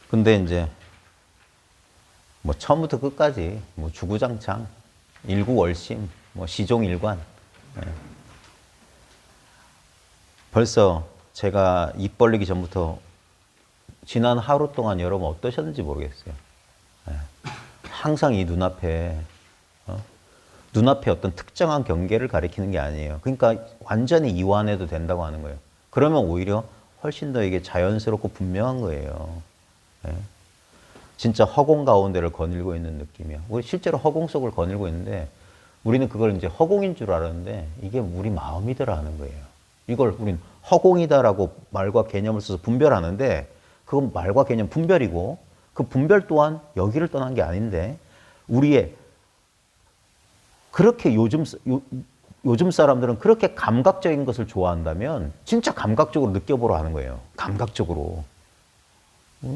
근데 이제 뭐 처음부터 끝까지 뭐 주구장창 일구월심 뭐 시종일관. 예. 벌써 제가 입 벌리기 전부터 지난 하루 동안 여러분 어떠셨는지 모르겠어요. 예. 항상 이 눈앞에 눈앞에 어떤 특정한 경계를 가리키는 게 아니에요. 그러니까 완전히 이완해도 된다고 하는 거예요. 그러면 오히려 훨씬 더 이게 자연스럽고 분명한 거예요. 예. 진짜 허공 가운데를 거닐고 있는 느낌이야. 우리 실제로 허공 속을 거닐고 있는데 우리는 그걸 이제 허공인 줄 알았는데 이게 우리 마음이더라는 거예요. 이걸 우린 허공이다라고 말과 개념을 써서 분별하는데 그건 말과 개념 분별이고 그 분별 또한 여기를 떠난 게 아닌데 우리의 그렇게 요즘 사람들은 그렇게 감각적인 것을 좋아한다면 진짜 감각적으로 느껴보라 하는 거예요. 감각적으로.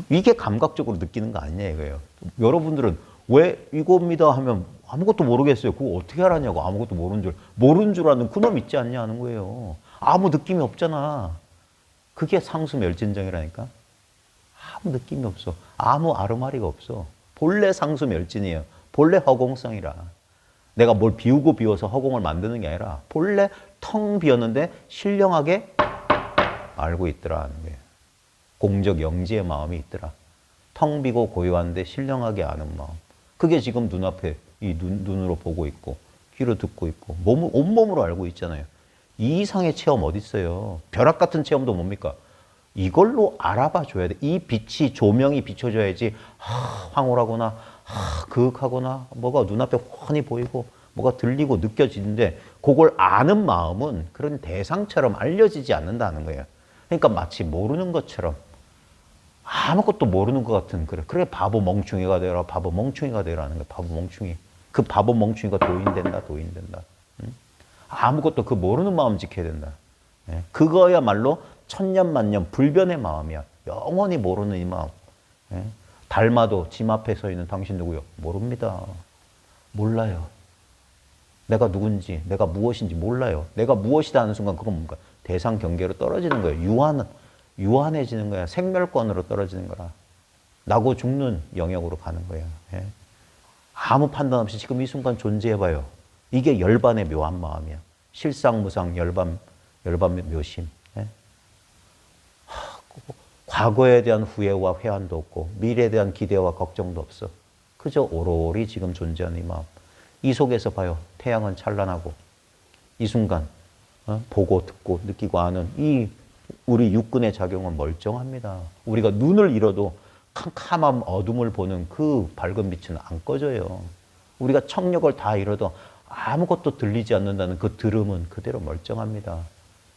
이게 감각적으로 느끼는 거 아니냐 이거예요. 여러분들은 왜 이겁니다 하면 아무것도 모르겠어요. 그거 어떻게 알았냐고. 아무것도 모르는 줄 아는 그놈 있지 않냐 하는 거예요. 아무 느낌이 없잖아. 그게 상수멸진정이라니까. 아무 느낌이 없어. 아무 아르마리가 없어. 본래 상수멸진이에요. 본래 허공성이라. 내가 뭘 비우고 비워서 허공을 만드는 게 아니라 본래 텅 비었는데 신령하게 알고 있더라 하는 거예요. 공적 영지의 마음이 있더라. 텅 비고 고요한데 신령하게 아는 마음. 그게 지금 눈앞에 이 눈으로 보고 있고 귀로 듣고 있고 온몸으로 알고 있잖아요. 이 이상의 체험 어디 있어요? 벼락 같은 체험도 뭡니까? 이걸로 알아봐 줘야 돼. 이 빛이 조명이 비춰줘야지 황홀하거나 그윽하거나 뭐가 눈앞에 훤히 보이고 뭐가 들리고 느껴지는데 그걸 아는 마음은 그런 대상처럼 알려지지 않는다는 거예요. 그러니까 마치 모르는 것처럼 아무것도 모르는 것 같은 그래 바보 멍충이가 되라 바보 멍충이가 되라는 거야. 바보 멍충이. 그 바보 멍충이가 도인된다. 응? 아무것도 그 모르는 마음 지켜야 된다. 예? 그거야말로 천년만년 불변의 마음이야. 영원히 모르는 이 마음. 예? 닮아도 집 앞에 서 있는 당신 누구요? 모릅니다. 몰라요. 내가 누군지, 내가 무엇인지 몰라요. 내가 무엇이다 하는 순간 그건 뭔가 대상 경계로 떨어지는 거예요. 유한해지는 거야. 생멸권으로 떨어지는 거라. 나고 죽는 영역으로 가는 거야. 예? 아무 판단 없이 지금 이 순간 존재해봐요. 이게 열반의 묘한 마음이야. 실상무상 열반 묘심. 예? 과거에 대한 후회와 회한도 없고 미래에 대한 기대와 걱정도 없어. 그저 오롯이 지금 존재하는 이 마음. 이 속에서 봐요. 태양은 찬란하고 이 순간 보고 듣고 느끼고 아는 이 우리 육근의 작용은 멀쩡합니다. 우리가 눈을 잃어도 캄캄한 어둠을 보는 그 밝은 빛은 안 꺼져요. 우리가 청력을 다 잃어도 아무것도 들리지 않는다는 그 들음은 그대로 멀쩡합니다.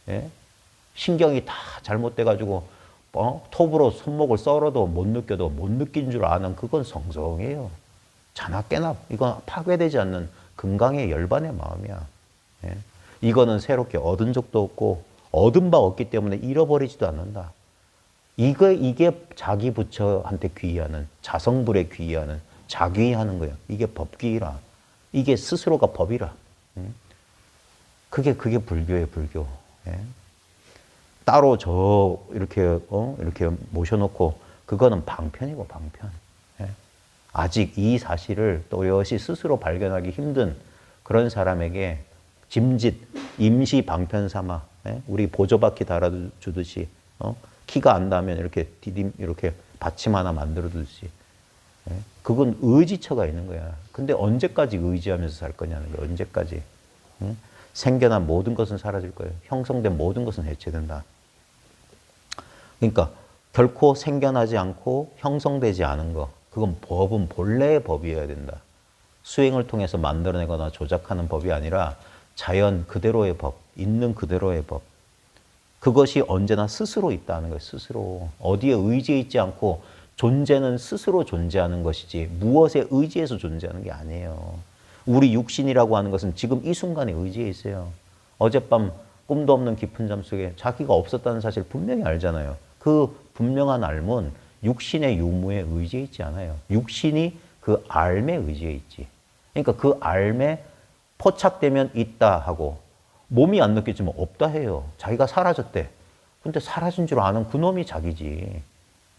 예? 신경이 다 잘못돼가지고 톱으로 손목을 썰어도 못 느껴도 못 느낀 줄 아는 그건 성성이에요. 자나 깨나 이건 파괴되지 않는 금강의 열반의 마음이야. 예? 이거는 새롭게 얻은 적도 없고 얻은 바 없기 때문에 잃어버리지도 않는다. 이게 자기 부처한테 귀의하는 자성불에 귀의하는 자귀하는 거예요. 이게 법귀라. 이게 스스로가 법이라. 그게 불교예요, 불교. 예? 따로 이렇게 모셔놓고 그거는 방편이고 방편. 예? 아직 이 사실을 또렷이 스스로 발견하기 힘든 그런 사람에게 짐짓 임시 방편 삼아 우리 보조바퀴 달아주듯이 키가 안 닿으면 이렇게 받침 하나 만들어두듯이 그건 의지처가 있는 거야. 근데 언제까지 의지하면서 살 거냐는 거야. 언제까지. 생겨난 모든 것은 사라질 거예요. 형성된 모든 것은 해체된다. 그러니까 결코 생겨나지 않고 형성되지 않은 거. 그건 법은 본래의 법이어야 된다. 수행을 통해서 만들어내거나 조작하는 법이 아니라 자연 그대로의 법, 있는 그대로의 법. 그것이 언제나 스스로 있다는 거예요. 스스로. 어디에 의지해 있지 않고 존재는 스스로 존재하는 것이지 무엇에 의지해서 존재하는 게 아니에요. 우리 육신이라고 하는 것은 지금 이 순간에 의지해 있어요. 어젯밤 꿈도 없는 깊은 잠 속에 자기가 없었다는 사실 분명히 알잖아요. 그 분명한 알문 육신의 유무에 의지해 있지 않아요. 육신이 그 알에 의지해 있지. 그러니까 그 알에 포착되면 있다 하고 몸이 안 느껴지면 없다 해요. 자기가 사라졌대. 근데 사라진 줄 아는 그놈이 자기지.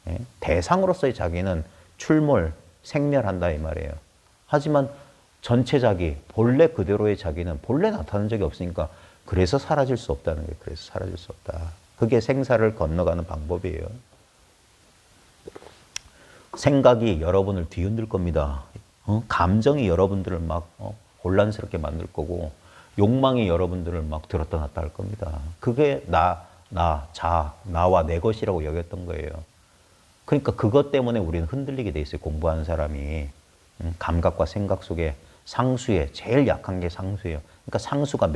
예? 대상으로서의 자기는 출몰, 생멸한다 이 말이에요. 하지만 전체 자기, 본래 그대로의 자기는 본래 나타난 적이 없으니까 그래서 사라질 수 없다는 거예요. 그래서 사라질 수 없다. 그게 생사를 건너가는 방법이에요. 생각이 여러분을 뒤흔들 겁니다. 감정이 여러분들을 막 혼란스럽게 만들 거고 욕망이 여러분들을 막 들었다 놨다 할 겁니다. 그게 나와 내 것이라고 여겼던 거예요. 그러니까 그것 때문에 우리는 흔들리게 돼 있어요. 공부하는 사람이. 감각과 생각 속에 상수에 제일 약한 게 상수예요. 그러니까 상수가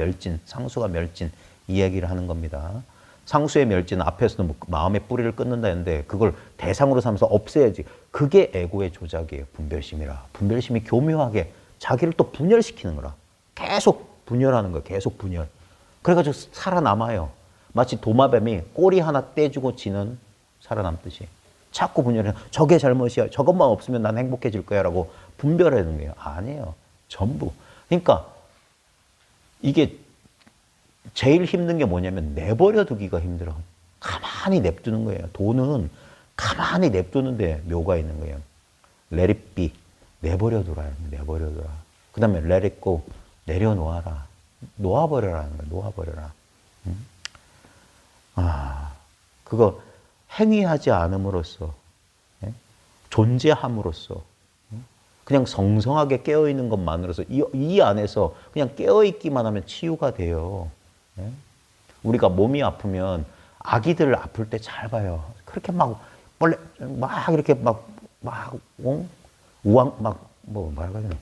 멸진 이 얘기를 하는 겁니다. 상수의 멸진은 앞에서도 마음의 뿌리를 끊는다 했는데 그걸 대상으로 삼아서 없애야지. 그게 에고의 조작이에요. 분별심이라. 분별심이 교묘하게 자기를 또 분열시키는 거라. 계속 분열하는 거예요. 계속 분열. 그래가지고 살아남아요. 마치 도마뱀이 꼬리 하나 떼주고 지는 살아남듯이. 자꾸 분열해. 저게 잘못이야. 저것만 없으면 난 행복해질 거야 라고 분별하는 거예요. 아니에요. 전부. 그러니까 이게 제일 힘든 게 뭐냐면 내버려 두기가 힘들어. 가만히 냅두는 거예요. 돈은 가만히 냅두는데 묘가 있는 거예요. Let it be. 내버려 두라. 내버려 두라. 그 다음에 let it go. 내려놓아라. 놓아버려라는 거예요. 놓아버려라. 그거 행위하지 않음으로써, 존재함으로써, 그냥 성성하게 깨어있는 것만으로서 이 안에서 그냥 깨어있기만 하면 치유가 돼요. 우리가 몸이 아프면 아기들 아플 때 잘 봐요. 그렇게 막 이렇게 뭐라고 해야 되나.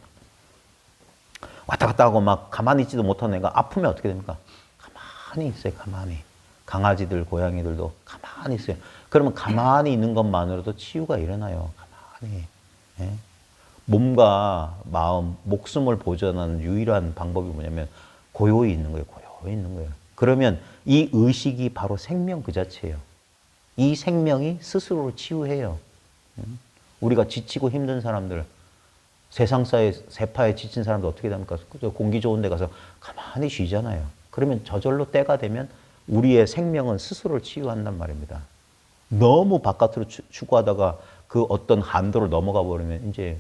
왔다 갔다 하고 막 가만히 있지도 못하는 애가 아프면 어떻게 됩니까? 가만히 있어요, 가만히. 강아지들, 고양이들도 가만히 있어요. 그러면 가만히 있는 것만으로도 치유가 일어나요. 가만히. 몸과 마음, 목숨을 보존하는 유일한 방법이 뭐냐면 고요히 있는 거예요. 고요히 있는 거예요. 그러면 이 의식이 바로 생명 그 자체예요. 이 생명이 스스로를 치유해요. 우리가 지치고 힘든 사람들, 세상사에 세파에 지친 사람들 어떻게 됩니까? 공기 좋은 데 가서 가만히 쉬잖아요. 그러면 저절로 때가 되면 우리의 생명은 스스로를 치유한단 말입니다. 너무 바깥으로 추구하다가 그 어떤 한도를 넘어가 버리면 이제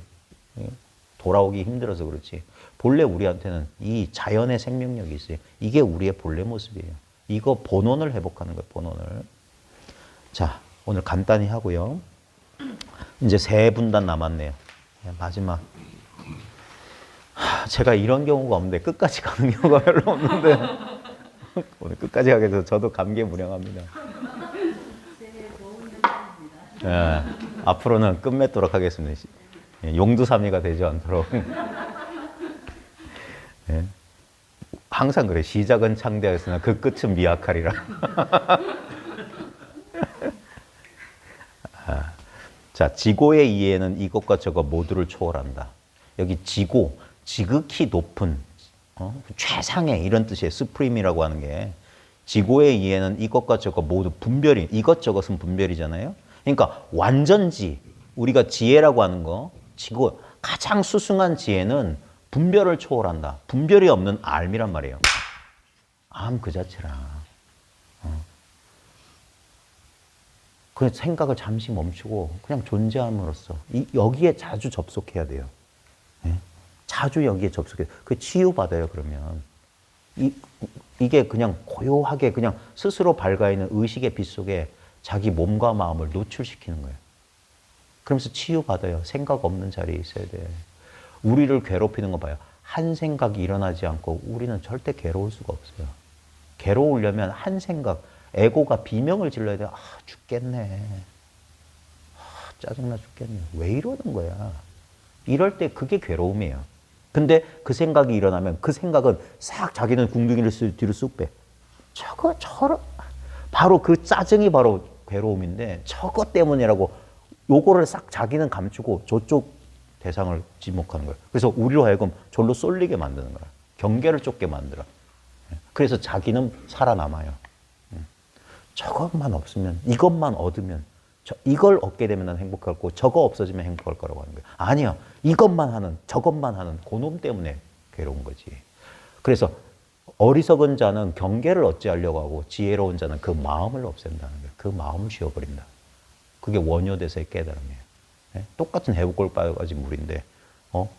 돌아오기 힘들어서 그렇지. 본래 우리한테는 이 자연의 생명력이 있어요. 이게 우리의 본래 모습이에요. 이거 본원을 회복하는 거예요. 본원을. 자, 오늘 간단히 하고요. 이제 3분단 남았네요. 마지막. 제가 이런 경우가 없는데 끝까지 가는 경우가 별로 없는데 오늘 끝까지 가게 돼서 저도 감개무량합니다. 네, 앞으로는 끝맺도록 하겠습니다. 용두사미가 되지 않도록. 네. 항상 그래. 시작은 창대하였으나 그 끝은 미약하리라. 자, 지고의 이해는 이것과 저것 모두를 초월한다. 여기 지고, 지극히 높은, 최상의 이런 뜻이에요. 스프림이라고 하는 게. 지고의 이해는 이것과 저것 모두 분별이, 이것저것은 분별이잖아요. 그러니까 완전지, 우리가 지혜라고 하는 거, 지고, 가장 수승한 지혜는 분별을 초월한다. 분별이 없는 알미란 말이에요. 암 그 자체라. 그 생각을 잠시 멈추고 그냥 존재함으로써 여기에 자주 접속해야 돼요. 자주 여기에 접속해요. 그 치유받아요, 그러면. 이게 그냥 고요하게 그냥 스스로 밝아있는 의식의 빛 속에 자기 몸과 마음을 노출시키는 거예요. 그러면서 치유받아요. 생각 없는 자리에 있어야 돼. 우리를 괴롭히는 거 봐요. 한 생각이 일어나지 않고 우리는 절대 괴로울 수가 없어요. 괴로우려면 한 생각, 에고가 비명을 질러야 돼요. 죽겠네. 짜증나 죽겠네. 왜 이러는 거야? 이럴 때 그게 괴로움이에요. 근데 그 생각이 일어나면 그 생각은 싹 자기는 궁둥이를 뒤로 쑥 빼. 바로 그 짜증이 바로 괴로움인데 저것 때문이라고 요거를 싹 자기는 감추고 저쪽 대상을 지목하는 거예요. 그래서 우리로 하여금 절로 쏠리게 만드는 거야. 경계를 쫓게 만들어. 그래서 자기는 살아남아요. 저것만 없으면, 이것만 얻으면, 이걸 얻게 되면 난 행복할 거고 저거 없어지면 행복할 거라고 하는 거예요. 아니요. 이것만 하는, 저것만 하는 그놈 때문에 괴로운 거지. 그래서 어리석은 자는 경계를 어찌하려고 하고 지혜로운 자는 그 마음을 없앤다는 거예요. 그 마음을 지워버린다. 그게 원효대사의 깨달음이에요. 예? 똑같은 해부골 빠져가지고 물인데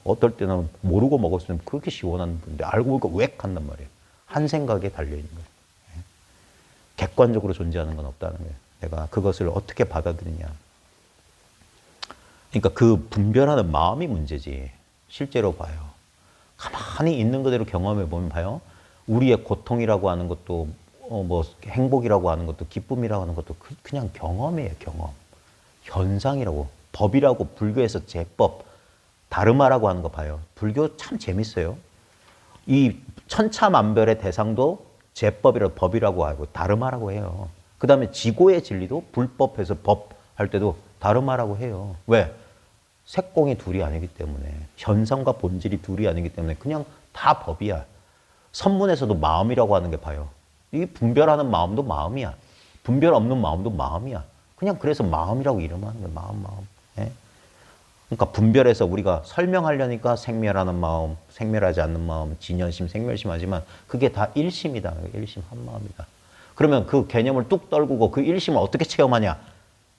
어떨 때는 모르고 먹었으면 그렇게 시원한 건데 알고 보니까 웩 한단 말이에요. 한 생각에 달려있는 거예요. 예? 객관적으로 존재하는 건 없다는 거예요. 내가 그것을 어떻게 받아들이냐. 그러니까 그 분별하는 마음이 문제지. 실제로 봐요. 가만히 있는 그대로 경험해 보면 봐요. 우리의 고통이라고 하는 것도 뭐 행복이라고 하는 것도 기쁨이라고 하는 것도 그냥 경험이에요. 경험. 현상이라고. 법이라고 불교에서 제법 다르마라고 하는 거 봐요. 불교 참 재밌어요. 이 천차만별의 대상도 제법이라고 법이라고 하고 다르마라고 해요. 그 다음에 지고의 진리도 불법해서 법 할 때도 다르마라고 해요. 왜? 색공이 둘이 아니기 때문에 현상과 본질이 둘이 아니기 때문에 그냥 다 법이야. 선문에서도 마음이라고 하는 게 봐요. 이 분별하는 마음도 마음이야. 분별 없는 마음도 마음이야. 그냥 그래서 마음이라고 이름하는 거야. 마음. 예? 그러니까 분별해서 우리가 설명하려니까 생멸하는 마음, 생멸하지 않는 마음, 진연심, 생멸심 하지만 그게 다 일심이다. 일심 한 마음이다. 그러면 그 개념을 뚝 떨구고 그 일심을 어떻게 체험하냐?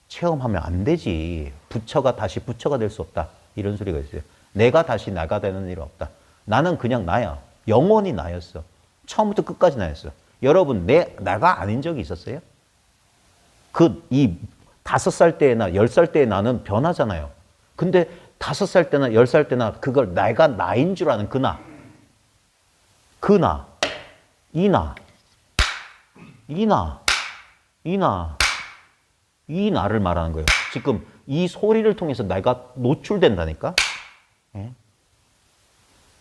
체험하면 안 되지. 부처가 다시 부처가 될 수 없다. 이런 소리가 있어요. 내가 다시 나가 되는 일 없다. 나는 그냥 나야. 영원히 나였어. 처음부터 끝까지 나였어. 여러분, 나가 아닌 적이 있었어요? 이 5살 때나 10살 때의 나는 변하잖아요. 근데 5살 때나 10살 때나 그걸 내가 나인 줄 아는 그 나. 그 나. 이 나. 이 나. 이 나. 이 나를 말하는 거예요. 지금 이 소리를 통해서 내가 노출된다니까? 예?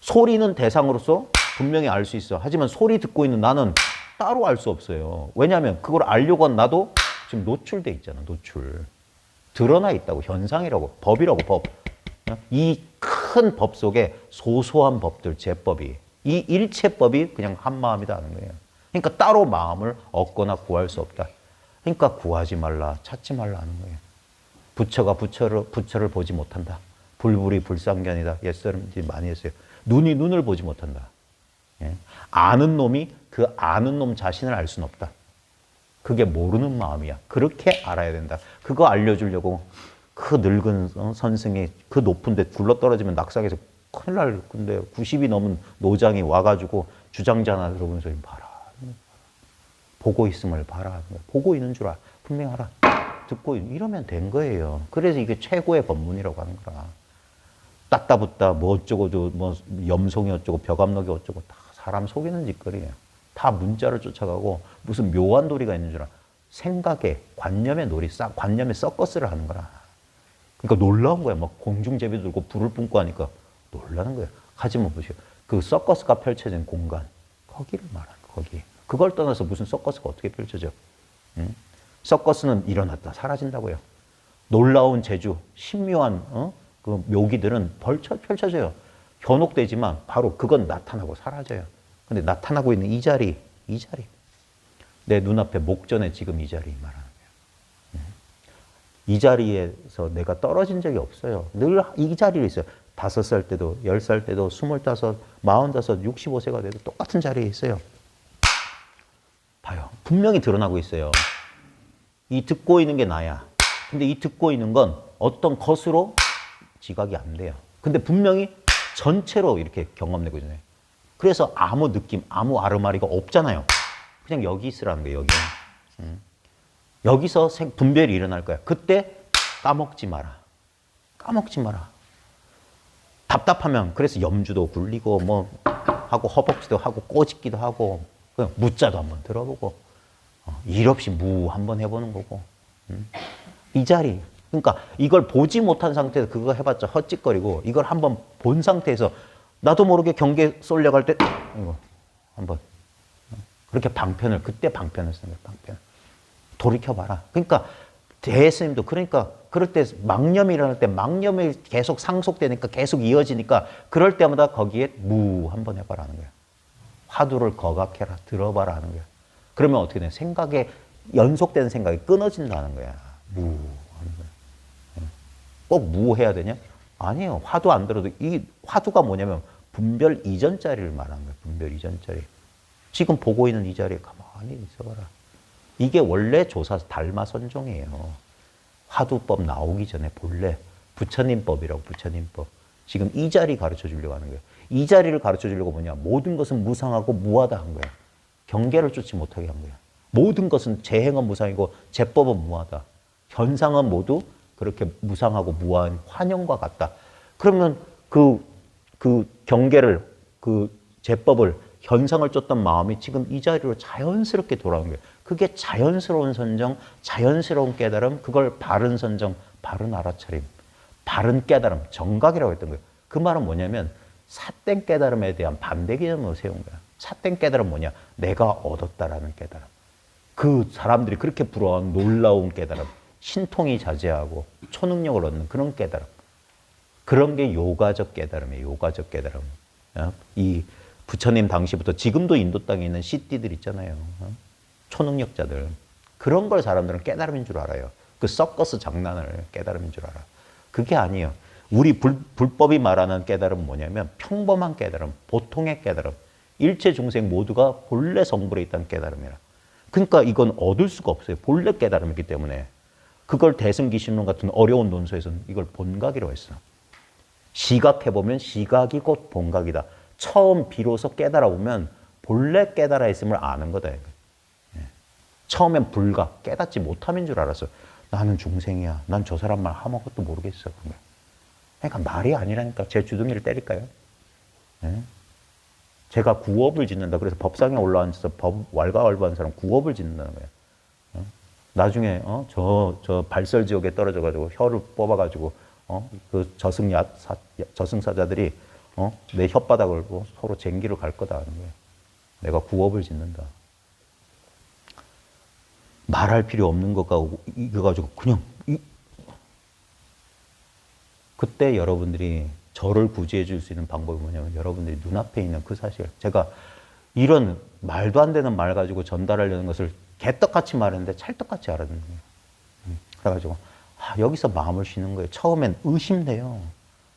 소리는 대상으로서 분명히 알 수 있어. 하지만 소리 듣고 있는 나는 따로 알 수 없어요. 왜냐하면 그걸 알려고 한 나도 지금 노출돼 있잖아. 노출. 드러나 있다고. 현상이라고. 법이라고. 법. 이 큰 법 속에 소소한 법들, 제법이. 이 일체법이 그냥 한 마음이다 하는 거예요. 그러니까 따로 마음을 얻거나 구할 수 없다. 그러니까 구하지 말라, 찾지 말라 하는 거예요. 부처가 부처를 보지 못한다. 불불이 불상견이다. 옛사람들이 많이 했어요. 눈이 눈을 보지 못한다. 예? 아는 놈이 그 아는 놈 자신을 알 수는 없다. 그게 모르는 마음이야. 그렇게 알아야 된다. 그거 알려주려고 그 늙은 선생이 그 높은 데 굴러떨어지면 낙상해서 큰일 날 건데 90이 넘은 노장이 와가지고 주장자 하나 들어보면서 봐라. 보고 있음을 봐라. 보고 있는 줄 분명히 알아. 듣고 이러면 된 거예요. 그래서 이게 최고의 법문이라고 하는 거라. 따따붙다 뭐 어쩌고도 뭐 염송이 어쩌고 벽암록이 어쩌고 다 사람 속이는 짓거리예요. 다 문자를 쫓아가고 무슨 묘한 도리가 있는 줄 알아. 생각에 관념의 놀이, 관념의 서커스를 하는 거라. 그러니까 놀라운 거야. 막 공중제비 들고 불을 뿜고 하니까 놀라는 거예요. 하지만 보세요. 그 서커스가 펼쳐진 공간, 거기를 말하는 거기. 그걸 떠나서 무슨 서커스가 어떻게 펼쳐져? 응? 서커스는 일어났다 사라진다고요. 놀라운 재주, 신묘한 그 묘기들은 펼쳐져요. 현혹되지만 바로 그건 나타나고 사라져요. 근데 나타나고 있는 이 자리, 내 눈앞에 목전에 지금 이 자리 말하는 거예요. 이 자리에서 내가 떨어진 적이 없어요. 늘 이 자리에 있어요. 5살 때도, 10살 때도, 25, 45, 65세가 돼도 똑같은 자리에 있어요. 봐요. 분명히 드러나고 있어요. 이 듣고 있는 게 나야. 근데 이 듣고 있는 건 어떤 것으로 지각이 안 돼요. 근데 분명히 전체로 이렇게 경험되고 있잖아요. 그래서 아무 느낌, 아무 아르마리가 없잖아요. 그냥 여기 있으라는 거예요, 여기. 여기서 분별이 일어날 거야. 그때 까먹지 마라. 까먹지 마라. 답답하면 그래서 염주도 굴리고 뭐 하고 허벅지도 하고 꼬집기도 하고 그냥 무자도 한번 들어보고 일 없이 무 한번 해보는 거고 이 자리. 그러니까 이걸 보지 못한 상태에서 그거 해봤자 헛짓거리고 이걸 한번 본 상태에서 나도 모르게 경계 쏠려갈 때 이거 한번 그렇게 그때 방편을 쓰는 거예요. 방편. 돌이켜봐라. 그러니까 대스님도 그러니까 그럴 때 망념이 일어날 때 망념이 계속 상속되니까 계속 이어지니까 그럴 때마다 거기에 무 한번 해봐라는 거예요. 화두를 거각해라. 들어봐라 하는 거예요. 그러면 어떻게 돼? 생각에 연속되는 생각이 끊어진다는 거야. 무 하는 거야. 꼭 무 해야 되냐? 아니에요. 화두 안 들어도 이 화두가 뭐냐면 분별 이전 자리를 말하는 거예요. 분별 이전 자리. 지금 보고 있는 이 자리에 가만히 있어봐라. 이게 원래 조사 달마 선종이에요. 화두법 나오기 전에 본래 부처님법이라고 부처님법. 지금 이 자리 가르쳐 주려고 하는 거예요. 이 자리를 가르쳐 주려고 뭐냐. 모든 것은 무상하고 무하다 한 거야. 경계를 쫓지 못하게 한 거야. 모든 것은 재행은 무상이고 제법은 무하다. 현상은 모두 그렇게 무상하고 무한 환영과 같다. 그러면 그 경계를, 그 제법을, 현상을 쫓던 마음이 지금 이 자리로 자연스럽게 돌아온 거예요. 그게 자연스러운 선정, 자연스러운 깨달음, 그걸 바른 선정, 바른 알아차림, 바른 깨달음, 정각이라고 했던 거예요. 그 말은 뭐냐면 삿된 깨달음에 대한 반대 개념을 세운 거야. 삿된 깨달음은 뭐냐? 내가 얻었다라는 깨달음. 그 사람들이 그렇게 부러워한 놀라운 깨달음, 신통이 자제하고 초능력을 얻는 그런 깨달음. 그런 게 요가적 깨달음이에요. 요가적 깨달음. 이 부처님 당시부터 지금도 인도 땅에 있는 시띠들 있잖아요. 초능력자들. 그런 걸 사람들은 깨달음인 줄 알아요. 그 서커스 장난을 깨달음인 줄 알아. 그게 아니에요. 우리 불법이 말하는 깨달음은 뭐냐면 평범한 깨달음, 보통의 깨달음. 일체 중생 모두가 본래 성불에 있다는 깨달음이라. 그러니까 이건 얻을 수가 없어요. 본래 깨달음이기 때문에. 그걸 대승기신론 같은 어려운 논소에서는 이걸 본각이라고 했어. 시각해보면 시각이 곧 본각이다. 처음 비로소 깨달아보면 본래 깨달아 있음을 아는 거다. 처음엔 불각, 깨닫지 못함인 줄 알았어. 나는 중생이야. 난 저 사람 말 아무것도 모르겠어. 그러니까 말이 아니라니까. 제 주둥이를 때릴까요? 제가 구업을 짓는다. 그래서 법상에 올라앉아서 왈가왈부한 사람 구업을 짓는다는 거예요. 나중에 저 발설 지옥에 떨어져가지고 혀를 뽑아가지고 그 저승사자들이 내 혓바닥을 서로 쟁기를 갈 거다 하는 거예요. 내가 구업을 짓는다. 말할 필요 없는 것과 이거 가지고 그냥 그때 여러분들이 저를 구제해 줄 수 있는 방법이 뭐냐면 여러분들이 눈앞에 있는 그 사실. 제가 이런 말도 안 되는 말 가지고 전달하려는 것을 개떡같이 말했는데 찰떡같이 알아듣는 거예요. 그래가지고 여기서 마음을 쉬는 거예요. 처음엔 의심돼요.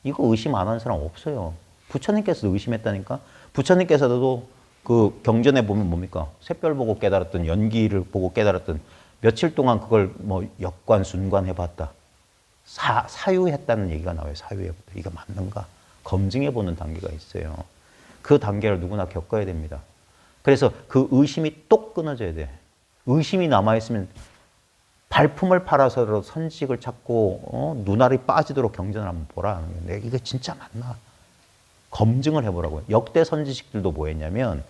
이거 의심 안 하는 사람 없어요. 부처님께서도 의심했다니까. 부처님께서도 그 경전에 보면 뭡니까? 샛별 보고 깨달았던, 연기를 보고 깨달았던, 며칠 동안 그걸 뭐 역관, 순관 해봤다. 사유했다는 얘기가 나와요. 사유해봤다. 이거 맞는가? 검증해보는 단계가 있어요. 그 단계를 누구나 겪어야 됩니다. 그래서 그 의심이 똑 끊어져야 돼. 의심이 남아있으면 발품을 팔아서라도 선식을 찾고 눈알이 빠지도록 경전을 한번 보라. 내가 이거 진짜 맞나? 검증을 해보라고요. 역대 선지식들도 뭐 했냐면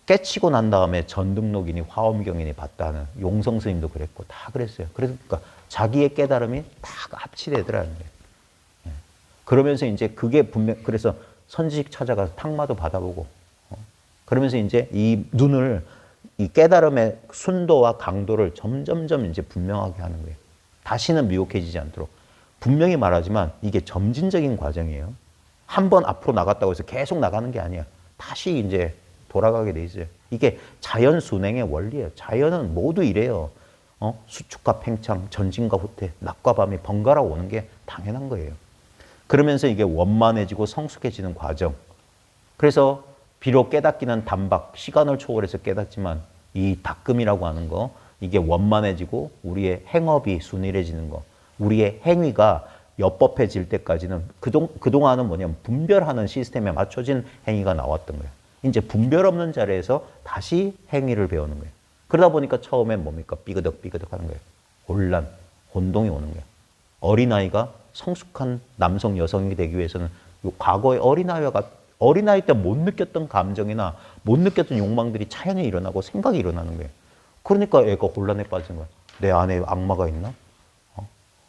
깨치고 난 다음에 전등록이니 화엄경이니 봤다 하는 용성 스님도 그랬고 다 그랬어요. 그러니까 자기의 깨달음이 다 합치되더라는 거예요. 그러면서 이제 그게 분명, 그래서 선지식 찾아가서 탁마도 받아보고 그러면서 이제 이 눈을 이 깨달음의 순도와 강도를 점점점 이제 분명하게 하는 거예요. 다시는 미혹해지지 않도록. 분명히 말하지만 이게 점진적인 과정이에요. 한 번 앞으로 나갔다고 해서 계속 나가는 게 아니야. 다시 이제 돌아가게 돼 있어요. 이게 자연 순행의 원리예요. 자연은 모두 이래요. 수축과 팽창, 전진과 후퇴, 낮과 밤이 번갈아 오는 게 당연한 거예요. 그러면서 이게 원만해지고 성숙해지는 과정. 그래서 비록 깨닫기는 단박, 시간을 초월해서 깨닫지만 이 닦음이라고 하는 거, 이게 원만해지고 우리의 행업이 순일해지는 거, 우리의 행위가 엽법해질 때까지는 그동안은 뭐냐면 분별하는 시스템에 맞춰진 행위가 나왔던 거예요. 이제 분별 없는 자리에서 다시 행위를 배우는 거예요. 그러다 보니까 처음엔 뭡니까? 삐그덕삐그덕 하는 거예요. 혼란, 혼동이 오는 거예요. 어린아이가 성숙한 남성, 여성이 되기 위해서는 과거의 어린아이 때 못 느꼈던 감정이나 못 느꼈던 욕망들이 자연히 일어나고 생각이 일어나는 거예요. 그러니까 애가 혼란에 빠진 거야. 내 안에 악마가 있나?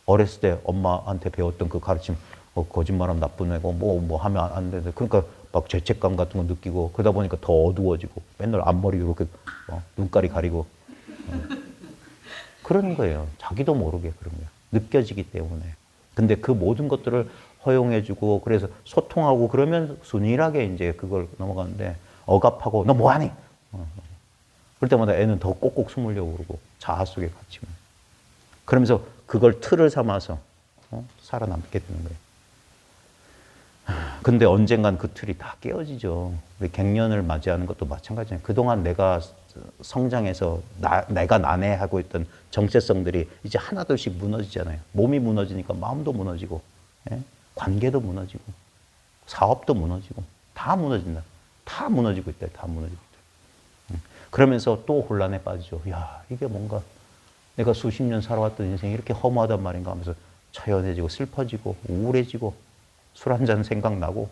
어렸을 때 엄마한테 배웠던 그 가르침, 거짓말하면 나쁜 애고, 뭐 하면 안 되는데. 그러니까 막 죄책감 같은 거 느끼고, 그러다 보니까 더 어두워지고, 맨날 앞머리 이렇게 눈깔이 가리고. 그런 거예요. 자기도 모르게 그런 거예요. 느껴지기 때문에. 근데 그 모든 것들을 허용해주고, 그래서 소통하고, 그러면 순일하게 이제 그걸 넘어가는데, 억압하고, 너 뭐하니? 그럴 때마다 애는 더 꼭꼭 숨으려고 그러고, 자아 속에 갇히면. 그러면서 그걸 틀을 삼아서 살아남게 되는 거예요. 근데 언젠간 그 틀이 다 깨어지죠. 우리 갱년을 맞이하는 것도 마찬가지예요. 그동안 내가 성장해서 내가 난해하고 있던 정체성들이 이제 하나둘씩 무너지잖아요. 몸이 무너지니까 마음도 무너지고, 예? 관계도 무너지고, 사업도 무너지고, 다 무너진다. 다 무너지고 있다. 다 무너지고 있다. 그러면서 또 혼란에 빠지죠. 야, 이게 뭔가 내가 수십 년 살아왔던 인생이 이렇게 허무하단 말인가 하면서 처연해지고 슬퍼지고 우울해지고 술 한잔 생각나고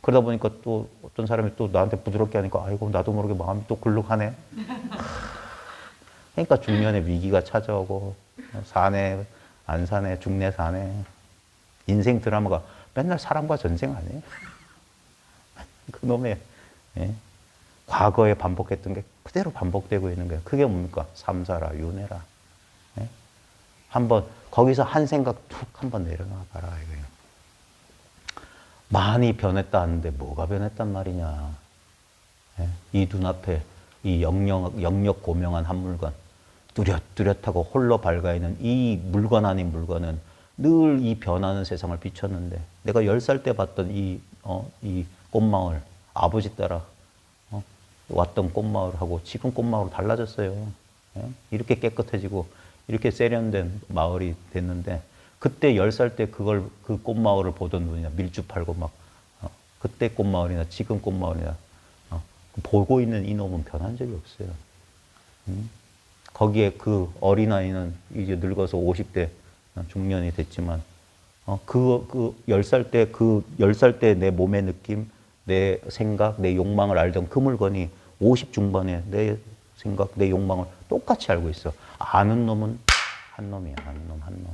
그러다 보니까 또 어떤 사람이 또 나한테 부드럽게 하니까 아이고 나도 모르게 마음이 또 굴룩하네. 그러니까 중년의 위기가 찾아오고 사네 안 사네 죽네 사네 인생 드라마가 맨날 사랑과 전쟁 아니에요? 그놈의 예? 과거에 반복했던 게 그대로 반복되고 있는 거예요. 그게 뭡니까? 삼사라 윤회라. 예? 한번 거기서 한 생각 툭 한번 내려놔 봐라 이거예요. 많이 변했다 하는데 뭐가 변했단 말이냐. 예? 이 눈앞에 이 영력 고명한 한 물건 뚜렷뚜렷하고 홀로 밝아있는 이 물건 아닌 물건은 늘 이 변하는 세상을 비췄는데 내가 10살 때 봤던 이 꽃마을 아버지 따라 왔던 꽃마을하고 지금 꽃마을은 달라졌어요. 예? 이렇게 깨끗해지고 이렇게 세련된 마을이 됐는데 그때 10살 때 그 꽃마을을 보던 눈이나 밀주 팔고 막 그때 꽃마을이나 지금 꽃마을이나 보고 있는 이놈은 변한 적이 없어요. 거기에 그 어린아이는 이제 늙어서 50대 중년이 됐지만 그 10살 때 내 몸의 느낌, 내 생각, 내 욕망을 알던 그 물건이 50 중반에 내 생각, 내 욕망을 똑같이 알고 있어. 아는 놈은 한 놈이야. 아는 놈 한 놈.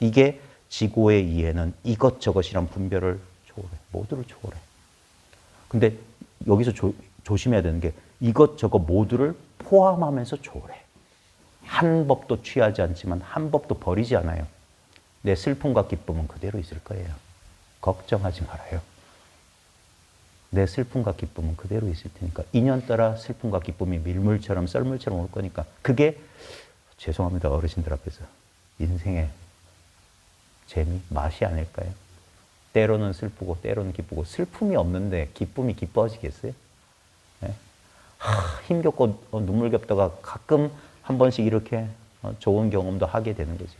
이게 지고의 이해는 이것저것이란 분별을 초월해. 모두를 초월해. 근데 여기서 조심해야 되는 게 이것저것 모두를 포함하면서 초월해. 한 법도 취하지 않지만 한 법도 버리지 않아요. 내 슬픔과 기쁨은 그대로 있을 거예요. 걱정하지 말아요. 내 슬픔과 기쁨은 그대로 있을 테니까 인연 따라 슬픔과 기쁨이 밀물처럼 썰물처럼 올 거니까 그게 죄송합니다 어르신들 앞에서 인생의 재미, 맛이 아닐까요? 때로는 슬프고 때로는 기쁘고 슬픔이 없는데 기쁨이 기뻐지겠어요? 네? 힘겹고 눈물겹다가 가끔 한 번씩 이렇게 좋은 경험도 하게 되는 거죠.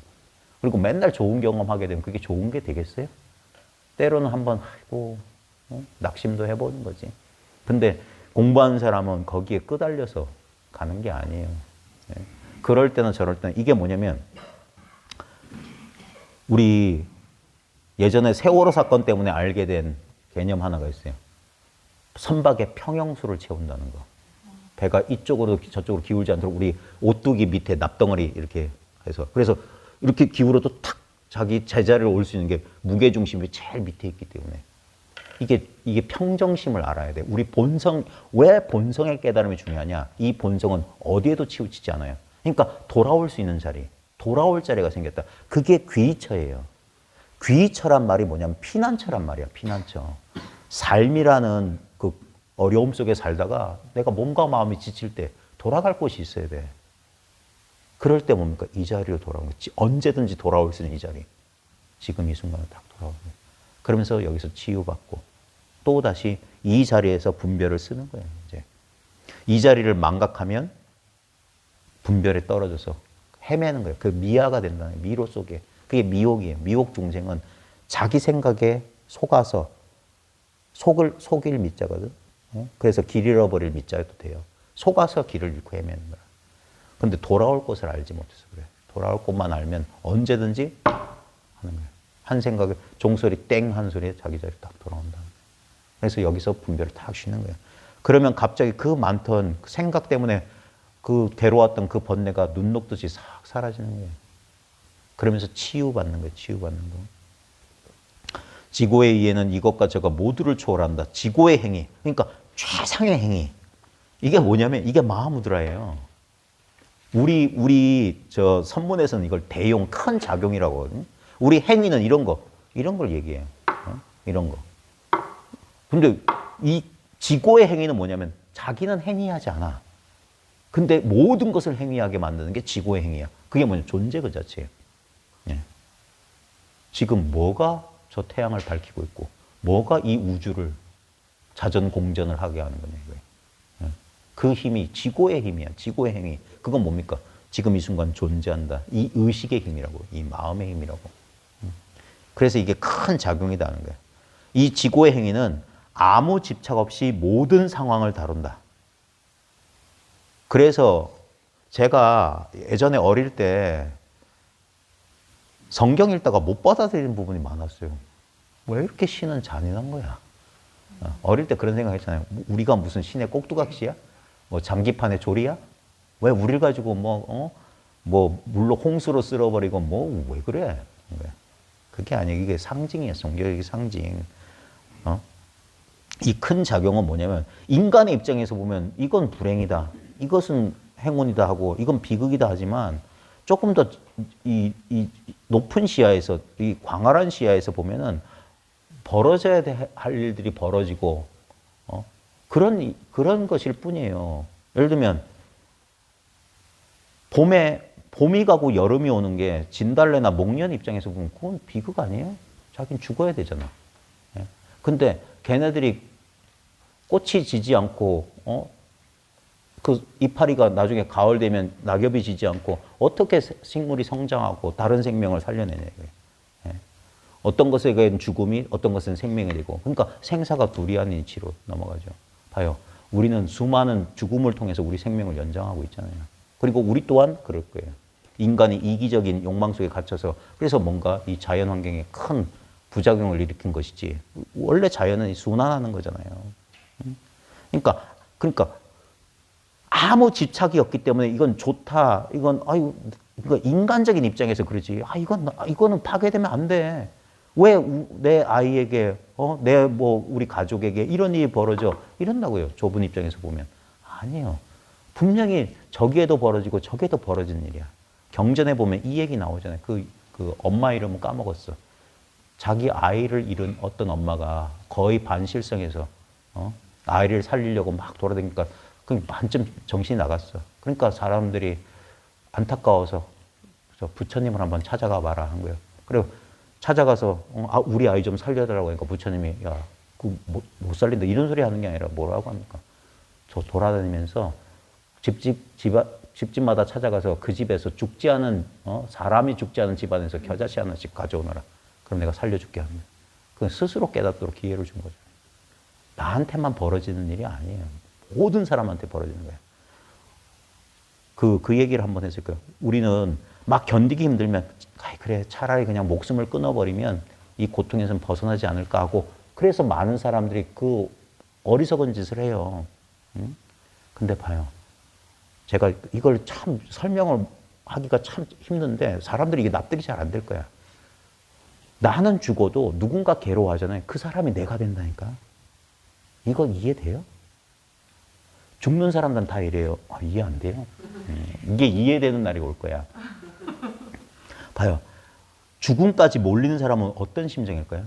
그리고 맨날 좋은 경험하게 되면 그게 좋은 게 되겠어요? 때로는 한번 아이고 낙심도 해보는 거지. 근데 공부하는 사람은 거기에 끄달려서 가는 게 아니에요. 네. 그럴 때는 저럴 때는 이게 뭐냐면 우리 예전에 세월호 사건 때문에 알게 된 개념 하나가 있어요. 선박의 평형수를 채운다는 거. 배가 이쪽으로 저쪽으로 기울지 않도록 우리 오뚜기 밑에 납덩어리 이렇게 해서 그래서 이렇게 기울어도 탁 자기 제자리를 올 수 있는 게 무게중심이 제일 밑에 있기 때문에 이게 평정심을 알아야 돼. 우리 본성, 왜 본성의 깨달음이 중요하냐? 이 본성은 어디에도 치우치지 않아요. 그러니까 돌아올 수 있는 자리, 돌아올 자리가 생겼다. 그게 귀처예요. 귀처란 말이 뭐냐면 피난처란 말이야. 피난처. 삶이라는 그 어려움 속에 살다가 내가 몸과 마음이 지칠 때 돌아갈 곳이 있어야 돼. 그럴 때 뭡니까? 이 자리로 돌아오는 거지. 언제든지 돌아올 수 있는 이 자리. 지금 이 순간에 딱 돌아오는 거예요. 그러면서 여기서 치유받고 또다시 이 자리에서 분별을 쓰는 거예요. 이제 이 자리를 망각하면 분별에 떨어져서 헤매는 거예요. 그 미아가 된다는 거예요. 미로 속에. 그게 미혹이에요. 미혹 중생은 자기 생각에 속아서 속일 미자거든. 그래서 길 잃어버릴 미자도 돼요. 속아서 길을 잃고 헤매는 거야. 근데 돌아올 곳을 알지 못해서 그래. 돌아올 곳만 알면 언제든지 하는 거예요. 한 생각에 종소리 땡 한 소리에 자기 자리 딱 돌아온다. 그래서 여기서 분별을 탁 쉬는 거예요. 그러면 갑자기 그 많던 생각 때문에 그 괴로웠던 그 번뇌가 눈 녹듯이 싹 사라지는 거예요. 그러면서 치유받는 거예요. 치유받는 거. 지고의 이해는 이것과 저것 모두를 초월한다. 지고의 행위. 그러니까 최상의 행위. 이게 뭐냐면 이게 마하무드라예요. 우리 저 선문에서는 이걸 대용 큰 작용이라고 하거든요. 우리 행위는 이런 걸 얘기해요. 이런 거. 근데 이 지고의 행위는 뭐냐면 자기는 행위하지 않아. 근데 모든 것을 행위하게 만드는 게 지고의 행위야. 그게 뭐냐? 존재 그 자체예요. 예. 지금 뭐가 저 태양을 밝히고 있고 뭐가 이 우주를 자전공전을 하게 하는 거냐 이거예요. 예. 그 힘이 지고의 힘이야. 지고의 행위. 그건 뭡니까? 지금 이 순간 존재한다. 이 의식의 힘이라고. 이 마음의 힘이라고. 그래서 이게 큰 작용이다 하는 거예요. 이 지고의 행위는 아무 집착 없이 모든 상황을 다룬다. 그래서 제가 예전에 어릴 때 성경 읽다가 못 받아들이는 부분이 많았어요. 왜 이렇게 신은 잔인한 거야? 어릴 때 그런 생각 했잖아요. 우리가 무슨 신의 꼭두각시야? 뭐 장기판의 조리야? 왜 우리를 가지고 뭐 물로 홍수로 쓸어버리고 뭐 왜 그래? 그게 아니에요. 이게 상징이에요. 성경의 상징. 이 큰 작용은 뭐냐면 인간의 입장에서 보면 이건 불행이다. 이것은 행운이다 하고 이건 비극이다 하지만 조금 더 이 높은 시야에서 이 광활한 시야에서 보면은 벌어져야 할 일들이 벌어지고 그런 것일 뿐이에요. 예를 들면 봄이 가고 여름이 오는 게 진달래나 목련 입장에서 보면 그건 비극 아니에요? 자기는 죽어야 되잖아. 예? 근데 걔네들이 꽃이 지지 않고 그 이파리가 나중에 가을 되면 낙엽이 지지 않고 어떻게 식물이 성장하고 다른 생명을 살려내냐 이거예요. 예? 어떤 것에는 죽음이 어떤 것은 생명이 되고 그러니까 생사가 둘이 아닌 이치로 넘어가죠. 봐요. 우리는 수많은 죽음을 통해서 우리 생명을 연장하고 있잖아요. 그리고 우리 또한 그럴 거예요. 인간이 이기적인 욕망 속에 갇혀서 그래서 뭔가 이 자연 환경에 큰 부작용을 일으킨 것이지 원래 자연은 순환하는 거잖아요. 그러니까 아무 집착이 없기 때문에 이건 좋다. 이건 인간적인 입장에서 그러지. 이거는 파괴되면 안 돼. 왜 내 아이에게 우리 가족에게 이런 일이 벌어져? 이런다고요. 좁은 입장에서 보면 아니에요. 분명히 저기에도 벌어지고 저기에도 벌어지는 일이야. 경전에 보면 이 얘기 나오잖아요. 그 엄마 이름은 까먹었어. 자기 아이를 잃은 어떤 엄마가 거의 반실성에서 아이를 살리려고 막 돌아다니니까 한쯤 정신이 나갔어. 그러니까 사람들이 안타까워서 부처님을 한번 찾아가 봐라 한 거예요. 그리고 찾아가서 우리 아이 좀 살려달라고 하니까 부처님이 못 살린다 이런 소리 하는 게 아니라 뭐라고 합니까? 저 돌아다니면서 집집마다 찾아가서 그 집에서 죽지 않은 사람이 죽지 않은 집안에서 겨자씨 하나씩 가져오너라. 그럼 내가 살려줄게 하는 거예요. 그건 스스로 깨닫도록 기회를 준 거죠. 나한테만 벌어지는 일이 아니에요. 모든 사람한테 벌어지는 거예요. 그 얘기를 한번 했을 거예요. 우리는 막 견디기 힘들면 그래 차라리 그냥 목숨을 끊어버리면 이 고통에서 벗어나지 않을까 하고 그래서 많은 사람들이 그 어리석은 짓을 해요. 근데 봐요. 제가 이걸 참 설명을 하기가 참 힘든데 사람들이 이게 납득이 잘 안 될 거야. 나는 죽어도 누군가 괴로워하잖아요. 그 사람이 내가 된다니까. 이거 이해돼요? 죽는 사람들은 다 이래요. 이해 안 돼요? 이게 이해되는 날이 올 거야. 봐요. 죽음까지 몰리는 사람은 어떤 심정일까요?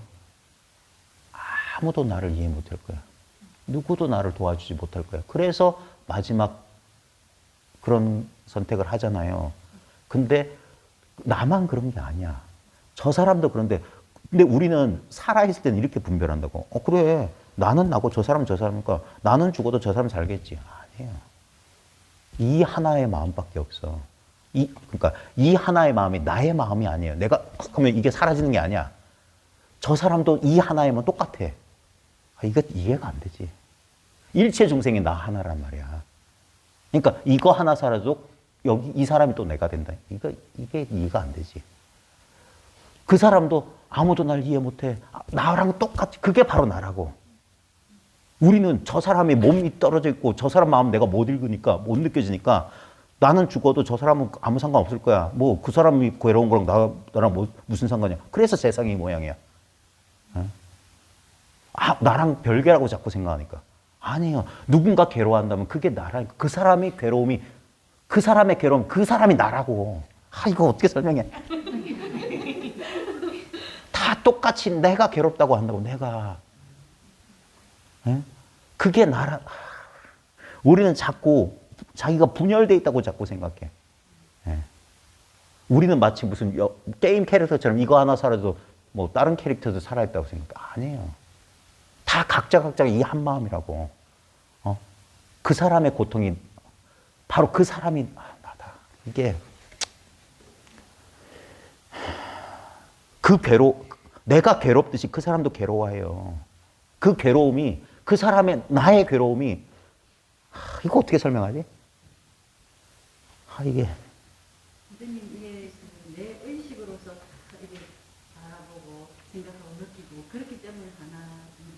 아무도 나를 이해 못할 거야. 누구도 나를 도와주지 못할 거야. 그래서 마지막 그런 선택을 하잖아요. 근데 나만 그런 게 아니야. 저 사람도 그런데 근데 우리는 살아있을 때는 이렇게 분별한다고. 그래. 나는 나고 저 사람은 저 사람이니까 나는 죽어도 저 사람은 살겠지. 아니에요. 이 하나의 마음밖에 없어. 그러니까 이 하나의 마음이 나의 마음이 아니에요. 내가 그러면 이게 사라지는 게 아니야. 저 사람도 이 하나이면 똑같아. 이거 이해가 안 되지. 일체 중생이 나 하나란 말이야. 그러니까 이거 하나 사라져도 여기 이 사람이 또 내가 된다. 이게 이해가 안 되지. 그 사람도 아무도 날 이해 못해. 나랑 똑같이. 그게 바로 나라고. 우리는 저 사람의 몸이 떨어져 있고 저 사람 마음 내가 못 읽으니까 못 느껴지니까 나는 죽어도 저 사람은 아무 상관 없을 거야. 뭐 그 사람이 괴로운 거랑 나랑 뭐 무슨 상관이야. 그래서 세상이 이 모양이야. 나랑 별개라고 자꾸 생각하니까. 아니에요. 누군가 괴로워한다면 그게 나라니까. 그 사람의 괴로움 그 사람이 나라고. 이거 어떻게 설명해. 다 똑같이 내가 괴롭다고 한다고 내가. 그게 나라. 우리는 자꾸 자기가 분열되어 있다고 자꾸 생각해. 우리는 마치 무슨 게임 캐릭터처럼 이거 하나 살아도 뭐 다른 캐릭터도 살아있다고 생각해. 아니에요. 다 각자 이 한 마음이라고. 그 사람의 고통이 바로 그 사람이 나다. 이게 내가 괴롭듯이 그 사람도 괴로워해요. 그 괴로움이, 그 사람의, 나의 괴로움이, 이거 어떻게 설명하지? 이게. 선생님, 이게 내 의식으로서 이렇게 바라보고, 생각하고, 느끼고, 그렇기 때문에 하나,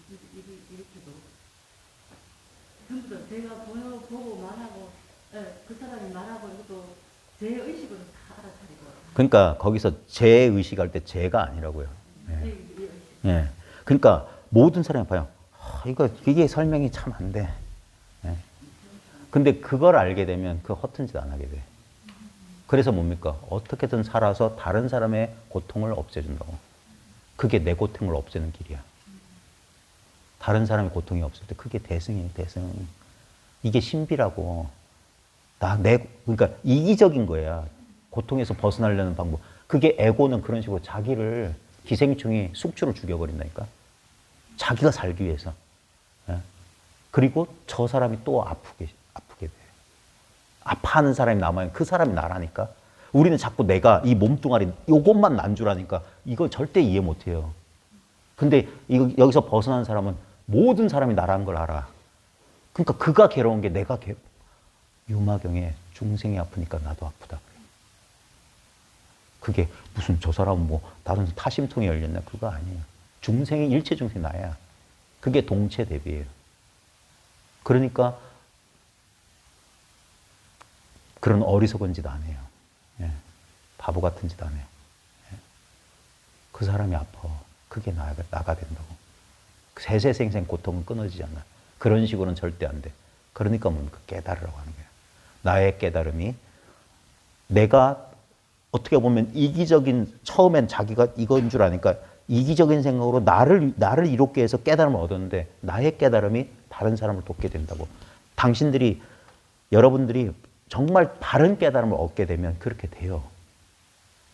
이렇게도. 전부 다 제가 보고 말하고, 그 사람이 말하고, 이것도 제 의식으로 다 알아차리고. 그러니까 거기서 제 의식할 때 제가 아니라고요. 예. 예. 그러니까 모든 사람이 봐요. 이게 설명이 참 안 돼. 예. 근데 그걸 알게 되면 그 허튼 짓 안 하게 돼. 그래서 뭡니까? 어떻게든 살아서 다른 사람의 고통을 없애준다고. 그게 내 고통을 없애는 길이야. 다른 사람의 고통이 없을 때 그게 대승이에요, 대승. 이게 신비라고. 그러니까 이기적인 거야. 고통에서 벗어나려는 방법. 그게 에고는 그런 식으로 자기를 기생충이 숙주로 죽여버린다니까. 자기가 살기 위해서. 예? 그리고 저 사람이 또 아프게 돼. 아파하는 사람이 남아요. 그 사람이 나라니까. 우리는 자꾸 내가 이 몸뚱아리 요것만 난 줄 아니까 이걸 절대 이해 못 해요. 근데 여기서 벗어난 사람은 모든 사람이 나라는 걸 알아. 그러니까 그가 괴로운 게 내가 유마경에 중생이 아프니까 나도 아프다. 그게 무슨 저 사람은 뭐 다른 타심통이 열렸나? 그거 아니에요. 중생이 일체 중생 나야. 그게 동체 대비예요. 그러니까 그런 어리석은 짓 안 해요. 예. 바보 같은 짓 안 해요. 예. 그 사람이 아파. 그게 나가 된다고. 세세생생 고통은 끊어지지 않아. 그런 식으로는 절대 안 돼. 그러니까 뭡니까? 깨달으라고 하는 거예요. 나의 깨달음이 내가 어떻게 보면 처음엔 자기가 이건 줄 아니까 이기적인 생각으로 나를 이롭게 해서 깨달음을 얻었는데 나의 깨달음이 다른 사람을 돕게 된다고. 여러분들이 정말 바른 깨달음을 얻게 되면 그렇게 돼요.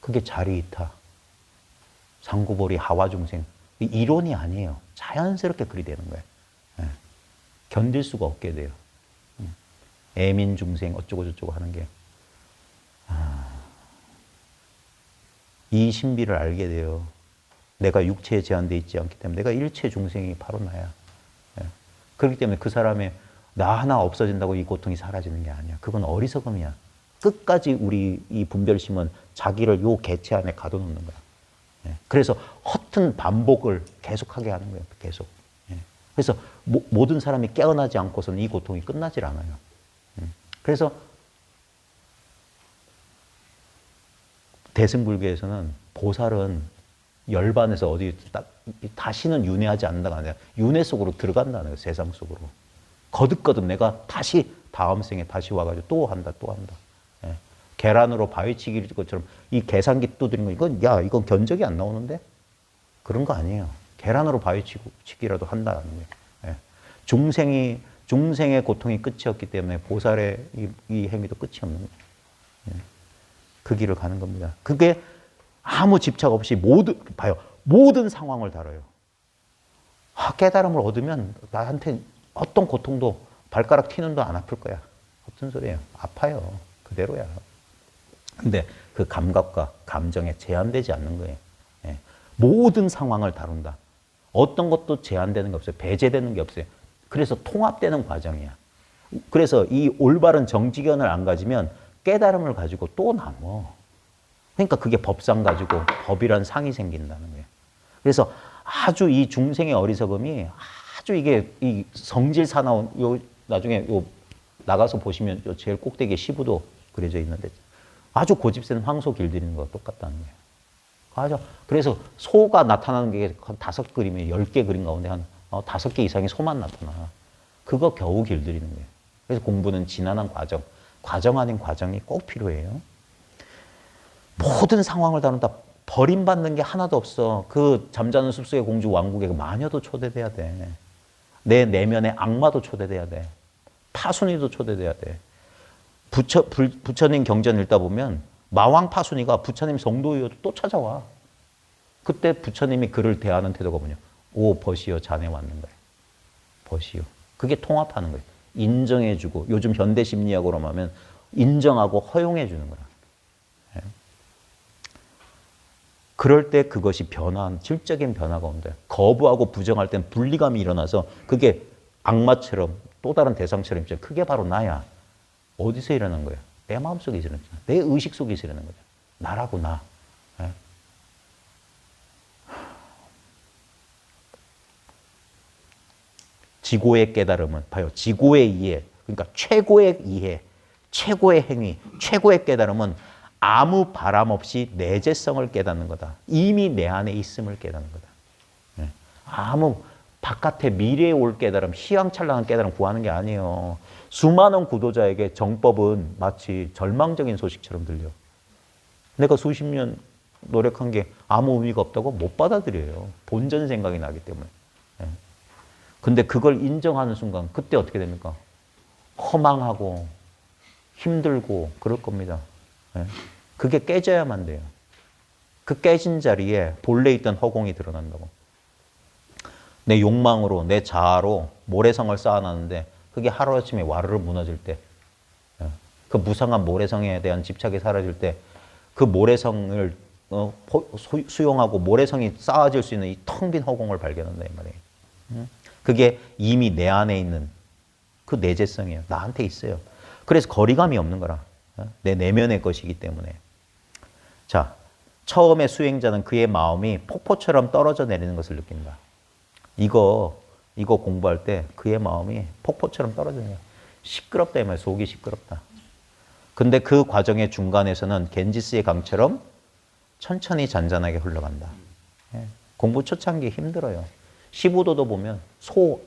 그게 자리이타, 상구보리, 하와중생. 이론이 아니에요. 자연스럽게 그리 되는 거예요. 예. 견딜 수가 없게 돼요. 애민중생 어쩌고 저쩌고 하는 게. 이 신비를 알게 돼요. 내가 육체에 제한되어 있지 않기 때문에 내가 일체 중생이 바로 나야. 예. 그렇기 때문에 그 사람의 나 하나 없어진다고 이 고통이 사라지는 게 아니야. 그건 어리석음이야. 끝까지 우리 이 분별심은 자기를 요 개체 안에 가둬놓는 거야. 예. 그래서 허튼 반복을 계속하게 하는 거예요. 계속. 예. 그래서 모든 사람이 깨어나지 않고서는 이 고통이 끝나질 않아요. 그래서 대승불교에서는 보살은 열반에서 어디 다시는 윤회하지 않는다가 아니라 윤회 속으로 들어간다는 거예요. 세상 속으로. 거듭거듭 내가 다시 다음 생에 다시 와가지고 또 한다. 예. 계란으로 바위치기를 것처럼 이 계산기 두드린 거 이건 견적이 안 나오는데? 그런 거 아니에요. 계란으로 바위치기라도 한다는 거예요. 예. 중생의 고통이 끝이 없기 때문에 보살의 이 행위도 끝이 없는 거예요. 예. 그 길을 가는 겁니다. 그게 아무 집착 없이 모든 상황을 다뤄요. 깨달음을 얻으면 나한테 어떤 고통도 발가락 튀는 도 안 아플 거야. 어떤 소리예요? 아파요. 그대로야. 근데 그 감각과 감정에 제한되지 않는 거예요. 예. 모든 상황을 다룬다. 어떤 것도 제한되는 게 없어요. 배제되는 게 없어요. 그래서 통합되는 과정이야. 그래서 이 올바른 정지견을 안 가지면 깨달음을 가지고 또 남어. 그러니까 그게 법상 가지고 법이란 상이 생긴다는 거예요. 그래서 아주 이 중생의 어리석음이 아주 이게 이 성질 사나운 나중에 나가서 보시면 제일 꼭대기에 시부도 그려져 있는데 아주 고집센 황소 길들이는 거와 똑같다는 거예요. 맞아. 그래서 소가 나타나는 게 한 5그림에 10개 그림 가운데 한 5개 이상의 소만 나타나. 그거 겨우 길들이는 거예요. 그래서 공부는 지난한 과정 아닌 과정이 꼭 필요해요. 모든 상황을 다룬다. 버림받는 게 하나도 없어. 그 잠자는 숲속의 공주 왕국에 마녀도 초대돼야 돼. 내 내면에 악마도 초대돼야 돼. 파순이도 초대돼야 돼. 부처님 경전 읽다 보면 마왕 파순이가 부처님 성도이어도 또 찾아와. 그때 부처님이 그를 대하는 태도가 뭐냐. 오 버시오 자네 왔는 거예요. 버시오. 그게 통합하는 거예요. 인정해주고, 요즘 현대 심리학으로 하면 인정하고 허용해주는 거라. 예. 그럴 때 그것이 질적인 변화가 온다. 거부하고 부정할 땐 분리감이 일어나서 그게 악마처럼 또 다른 대상처럼 있죠. 그게 바로 나야. 어디서 일어난 거야? 내 마음속에 일어난 거야. 내 의식 속에서 일어난 거야. 나라고 나. 예. 지고의 깨달음은 봐요. 지고의 이해, 그러니까 최고의 이해, 최고의 행위, 최고의 깨달음은 아무 바람 없이 내재성을 깨닫는 거다. 이미 내 안에 있음을 깨닫는 거다. 예. 아무 바깥에 미래에 올 깨달음, 희망찬란한 깨달음 구하는 게 아니에요. 수많은 구도자에게 정법은 마치 절망적인 소식처럼 들려. 내가 수십 년 노력한 게 아무 의미가 없다고 못 받아들여요. 본전 생각이 나기 때문에. 예. 근데 그걸 인정하는 순간 그때 어떻게 됩니까? 허망하고 힘들고 그럴 겁니다. 예. 그게 깨져야만 돼요. 그 깨진 자리에 본래 있던 허공이 드러난다고. 내 욕망으로, 내 자아로 모래성을 쌓아놨는데 그게 하루아침에 와르르 무너질 때, 그 무상한 모래성에 대한 집착이 사라질 때 그 모래성을 수용하고 모래성이 쌓아질 수 있는 이 텅 빈 허공을 발견한다 이 말이에요. 그게 이미 내 안에 있는 그 내재성이에요. 나한테 있어요. 그래서 거리감이 없는 거라. 내 내면의 것이기 때문에. 자, 처음에 수행자는 그의 마음이 폭포처럼 떨어져 내리는 것을 느낀다. 이거 공부할 때 그의 마음이 폭포처럼 떨어지는 거야. 시끄럽다 이 말이야. 속이 시끄럽다. 근데 그 과정의 중간에서는 겐지스의 강처럼 천천히 잔잔하게 흘러간다. 예. 공부 초창기 힘들어요. 15도도 보면 소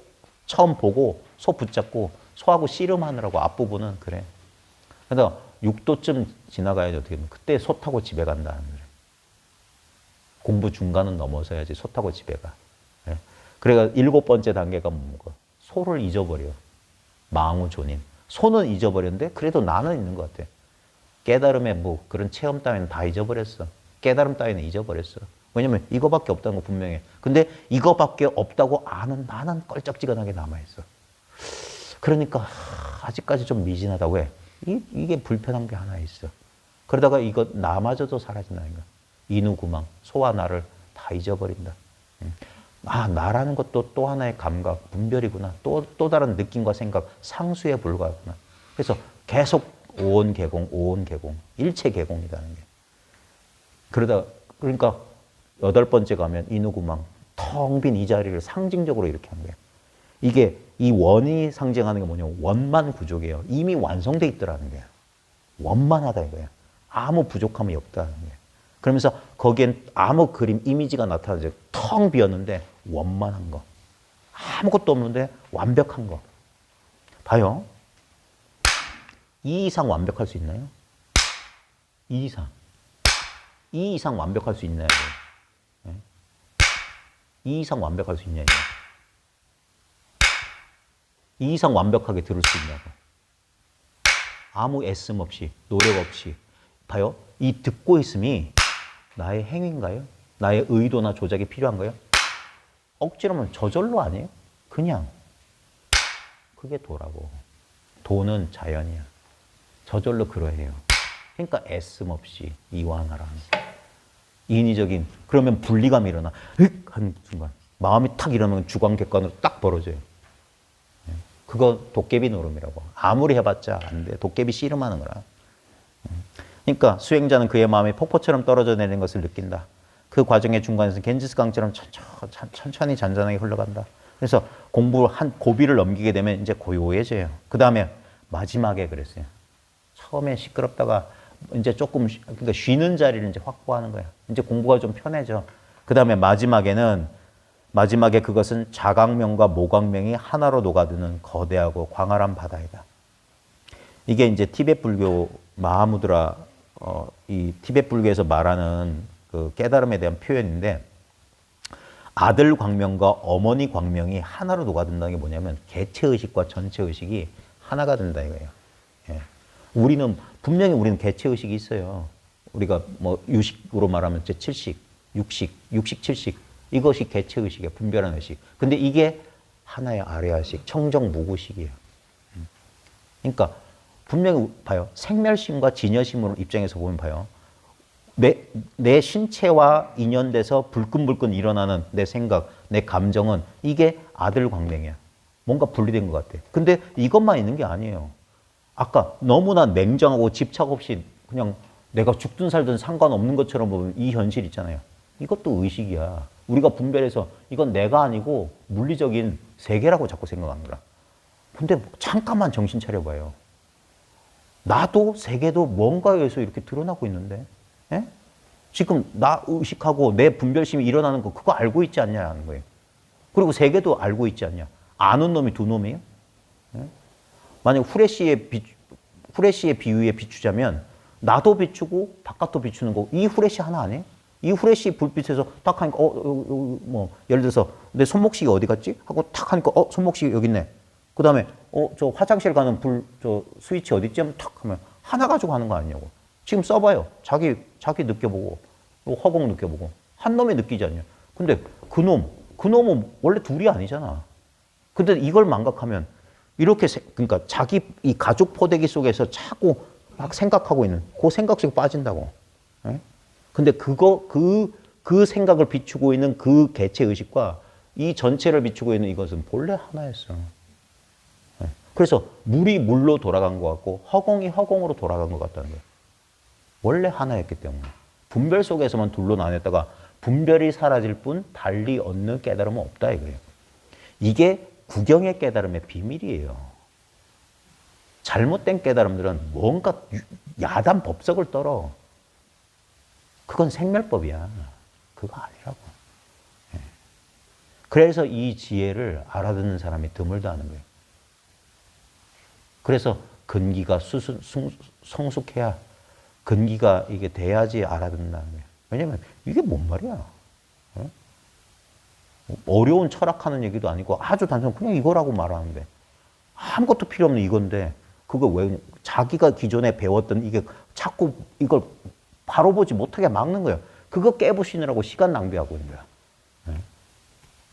처음 보고 소 붙잡고 소하고 씨름하느라고 앞부분은 그래. 그래서 6도쯤 지나가야지 어떻게 되면 그때 소 타고 집에 간다는 거예요. 공부 중간은 넘어서야지 소 타고 집에 가. 예. 그래가 7번째 단계가 뭔가? 소를 잊어버려. 망우존인. 소는 잊어버렸는데 그래도 나는 있는 것 같아. 깨달음의 뭐 그런 체험 따위는 다 잊어버렸어. 깨달음 따위는 잊어버렸어. 왜냐면 이거밖에 없다는 거 분명해. 근데 이거밖에 없다고 아는 나는 껄쩍지근하게 남아있어. 그러니까 아직까지 좀 미진하다. 왜? 이게 불편한 게 하나 있어. 그러다가 이거 나마저도 사라진다는 거야. 인후구망, 소와 나를 다 잊어버린다. 아, 나라는 것도 또 하나의 감각, 분별이구나. 또 다른 느낌과 생각, 상수에 불과하구나. 그래서 계속 오온개공, 오온개공, 일체개공이라는 게. 그러니까 8번째 가면 인후구망, 텅 빈 이 자리를 상징적으로 이렇게 한 거예요. 이게 이 원이 상징하는 게 뭐냐면 원만 구족이에요. 이미 완성돼 있더라는 거예요. 원만하다 이거예요. 아무 부족함이 없다는 거예요. 그러면서 거기엔 아무 그림, 이미지가 나타나죠. 텅 비었는데 원만한 거. 아무것도 없는데 완벽한 거. 봐요. 이 이상 완벽할 수 있나요? 이 이상 완벽할 수 있나요? 네? 이 이상 완벽할 수 있냐요? 이 이상 완벽하게 들을 수 있냐고. 아무 애씀 없이, 노력 없이. 봐요. 이 듣고 있음이 나의 행위인가요? 나의 의도나 조작이 필요한가요? 억지로면 저절로 아니에요? 그냥. 그게 도라고. 도는 자연이야. 저절로 그러해요. 그러니까 애씀 없이 이완하라는 인위적인, 그러면 분리감이 일어나. 흑! 하는 순간. 마음이 탁 일어나면 주관객관으로 딱 벌어져요. 그거 도깨비 노름이라고. 아무리 해봤자 안 돼. 도깨비 씨름하는 거라. 그러니까 수행자는 그의 마음이 폭포처럼 떨어져 내리는 것을 느낀다. 그 과정의 중간에서 겐지스 강처럼 천천히 잔잔하게 흘러간다. 그래서 공부 한 고비를 넘기게 되면 이제 고요해져요. 그 다음에 마지막에 그랬어요. 처음에 시끄럽다가 이제 조금 그러니까 쉬는 자리를 이제 확보하는 거야. 이제 공부가 좀 편해져. 그 다음에 마지막에 그것은 자각명과 모각명이 하나로 녹아드는 거대하고 광활한 바다이다. 이게 이제 티베트 불교 마하무드라 이 티베트 불교에서 말하는 그 깨달음에 대한 표현인데 아들 광명과 어머니 광명이 하나로 녹아든다는 게 뭐냐면 개체 의식과 전체 의식이 하나가 된다 이거예요. 예. 분명히 우리는 개체 의식이 있어요. 우리가 뭐 유식으로 말하면 이제 칠식, 육식, 칠식 이것이 개체 의식이에요. 분별한 의식. 근데 이게 하나의 아레아식, 청정 무구식이에요. 그러니까 분명히 봐요. 생멸심과 진여심으로 입장에서 보면 봐요. 내 신체와 인연돼서 불끈불끈 일어나는 내 생각, 내 감정은 이게 아들 광명이야. 뭔가 분리된 것 같아. 근데 이것만 있는 게 아니에요. 아까 너무나 냉정하고 집착 없이 그냥 내가 죽든 살든 상관없는 것처럼 보면 이 현실 있잖아요. 이것도 의식이야. 우리가 분별해서 이건 내가 아니고 물리적인 세계라고 자꾸 생각하는 거야. 근데 잠깐만 정신 차려봐요. 나도 세계도 뭔가에 의해서 이렇게 드러나고 있는데, 예? 지금 나 의식하고 내 분별심이 일어나는 거 그거 알고 있지 않냐는 거예요. 그리고 세계도 알고 있지 않냐. 아는 놈이 두 놈이에요. 예? 만약 후레쉬의 비유에 비추자면 나도 비추고 바깥도 비추는 거 이 후레쉬 하나 아니에요? 이 후레쉬 불빛에서 딱 하니까 뭐 예를 들어서 내 손목시계 어디 갔지? 하고 탁 하니까 손목시계 여기 있네. 그 다음에 저 화장실 가는 저 스위치 어디 있지? 하면 탁 하면 하나 가지고 하는 거 아니냐고. 지금 써봐요. 자기 느껴보고 허공 느껴보고 한 놈이 느끼지 않냐. 근데 그놈은 원래 둘이 아니잖아. 근데 이걸 망각하면 이렇게 그러니까 자기 이 가죽 포대기 속에서 자꾸 막 생각하고 있는 그 생각 속에 빠진다고. 예? 근데 그 생각을 비추고 있는 그 개체 의식과 이 전체를 비추고 있는 이것은 본래 하나였어. 예? 그래서 물이 물로 돌아간 것 같고 허공이 허공으로 돌아간 것 같다는 거예요. 원래 하나였기 때문에. 분별 속에서만 둘로 나눴다가 분별이 사라질 뿐 달리 얻는 깨달음은 없다 이거예요. 이게 구경의 깨달음의 비밀이에요. 잘못된 깨달음들은 뭔가 야단 법석을 떨어. 그건 생멸법이야. 그거 아니라고. 예. 그래서 이 지혜를 알아듣는 사람이 드물다는 거예요. 그래서 근기가 성숙해야 근기가 이게 돼야지 알아듣는다는 거예요. 왜냐면 이게 뭔 말이야. 어? 어려운 철학하는 얘기도 아니고 아주 단순 그냥 이거라고 말하는데 아무것도 필요 없는 이건데 그거 왜 자기가 기존에 배웠던 이게 자꾸 이걸 바로 보지 못하게 막는 거예요. 그거 깨부시느라고 시간 낭비하고 있는 거야.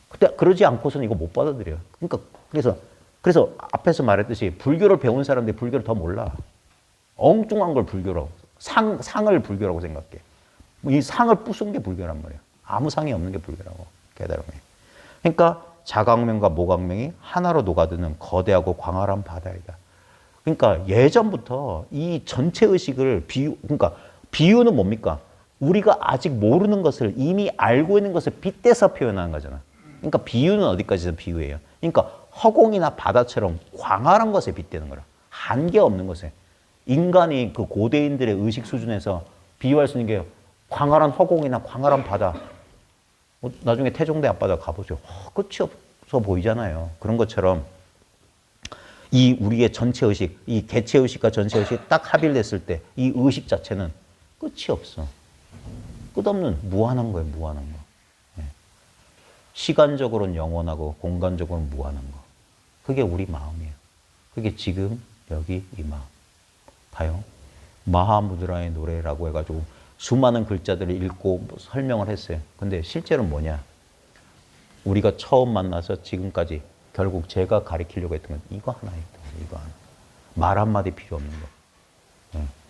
근데 그러지 않고서는 이거 못 받아들여요. 그러니까 그래서 앞에서 말했듯이 불교를 배운 사람들이 불교를 더 몰라. 엉뚱한 걸 불교라고. 상을 불교라고 생각해. 이 상을 부순 게 불교란 말이야. 아무 상이 없는 게 불교라고. 깨달음이. 그러니까 자광명과 모광명이 하나로 녹아드는 거대하고 광활한 바다이다. 그러니까 예전부터 이 전체 의식을 그러니까 비유는 뭡니까? 우리가 아직 모르는 것을 이미 알고 있는 것을 빗대서 표현하는 거잖아. 그러니까 비유는 어디까지도 비유예요. 그러니까 허공이나 바다처럼 광활한 것에 빗대는 거라. 한계 없는 것에. 인간이 그 고대인들의 의식 수준에서 비유할 수 있는 게 광활한 허공이나 광활한 바다. 나중에 태종대 앞바다 가보죠. 끝이 없어 보이잖아요. 그런 것처럼 이 우리의 전체 의식, 이 개체 의식과 전체 의식이 딱 합일됐을 때 이 의식 자체는 끝이 없어. 끝없는 무한한 거예요. 무한한 거. 시간적으로는 영원하고 공간적으로는 무한한 거. 그게 우리 마음이에요. 그게 지금 여기 이 마음. 봐요. 마하무드라의 노래라고 해가지고 수많은 글자들을 읽고 설명을 했어요. 근데 실제로는 뭐냐? 우리가 처음 만나서 지금까지 결국 제가 가리키려고 했던 건 이거 하나였던 거예요. 이거 하나. 말 한마디 필요 없는 거.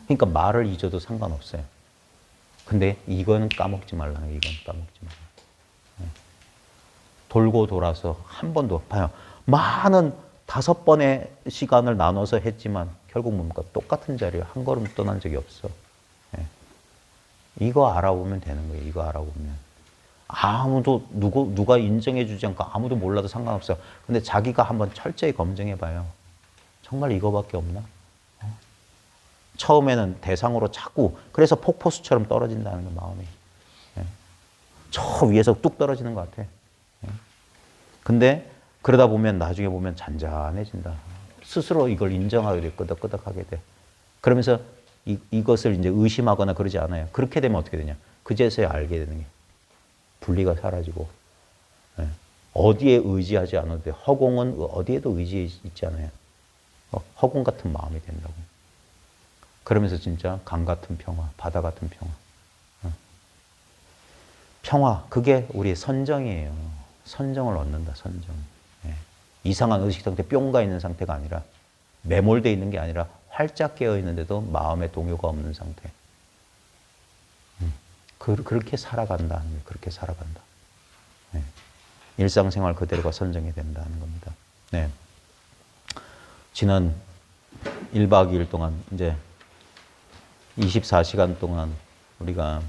그러니까 말을 잊어도 상관없어요. 근데 이거는 까먹지 말라는 거예요. 이건 까먹지 말라. 돌고 돌아서 한 번도 봐요. 많은 5번의 시간을 나눠서 했지만 결국 뭡니까? 똑같은 자리에 한 걸음 떠난 적이 없어. 이거 알아보면 되는 거예요. 이거 알아보면. 아무도 누가 인정해 주지 않고 아무도 몰라도 상관없어요. 근데 자기가 한번 철저히 검증해 봐요. 정말 이거밖에 없나? 처음에는 대상으로 자꾸 그래서 폭포수처럼 떨어진다는 거 마음이. 저 위에서 뚝 떨어지는 것 같아. 근데 그러다 보면 나중에 보면 잔잔해진다. 스스로 이걸 인정하게 돼. 끄덕끄덕하게 돼. 그러면서 이것을 이제 의심하거나 그러지 않아요. 그렇게 되면 어떻게 되냐? 그제서야 알게 되는 게 분리가 사라지고 어디에 의지하지 않아도 돼. 허공은 어디에도 의지 있지 않아요. 허공 같은 마음이 된다고. 그러면서 진짜 강 같은 평화, 바다 같은 평화. 평화, 그게 우리의 선정이에요. 선정을 얻는다, 선정. 이상한 의식 상태, 뿅가 있는 상태가 아니라 매몰되어 있는 게 아니라 활짝 깨어 있는데도 마음의 동요가 없는 상태. 그렇게 살아간다. 그렇게 살아간다. 네. 일상생활 그대로가 선정이 된다는 겁니다. 네. 지난 1박 2일 동안 이제 24시간 동안 우리가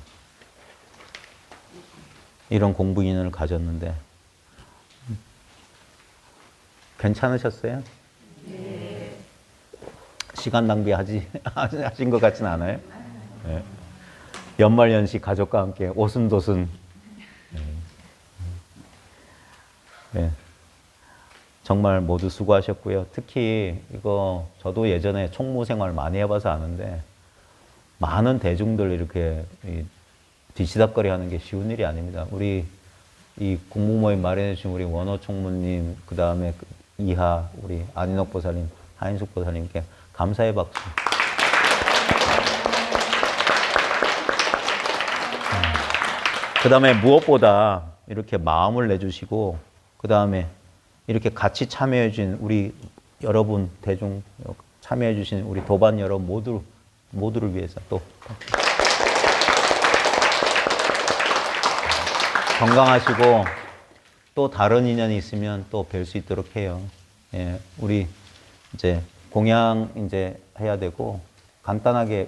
이런 공부 인연을 가졌는데 괜찮으셨어요? 네. 시간 하신 것 같진 않아요? 네. 연말연시 가족과 함께 오순도순. 네. 정말 모두 수고하셨고요. 특히 이거 저도 예전에 총무 생활 많이 해봐서 아는데 많은 대중들 이렇게 뒤치다거리 하는 게 쉬운 일이 아닙니다. 우리 이 공부 모임 마련해 주신 우리 원호 총무님, 그 다음에 이하 우리 안인옥 보살님, 하인숙 보살님께 감사의 박수. 그 다음에 무엇보다 이렇게 마음을 내주시고, 그 다음에 이렇게 같이 참여해 주신 우리 여러분, 대중 참여해 주신 우리 도반 여러분 모두를 위해서 또 건강하시고 또 다른 인연이 있으면 또 뵐 수 있도록 해요. 예, 우리 이제 공양 이제 해야 되고 간단하게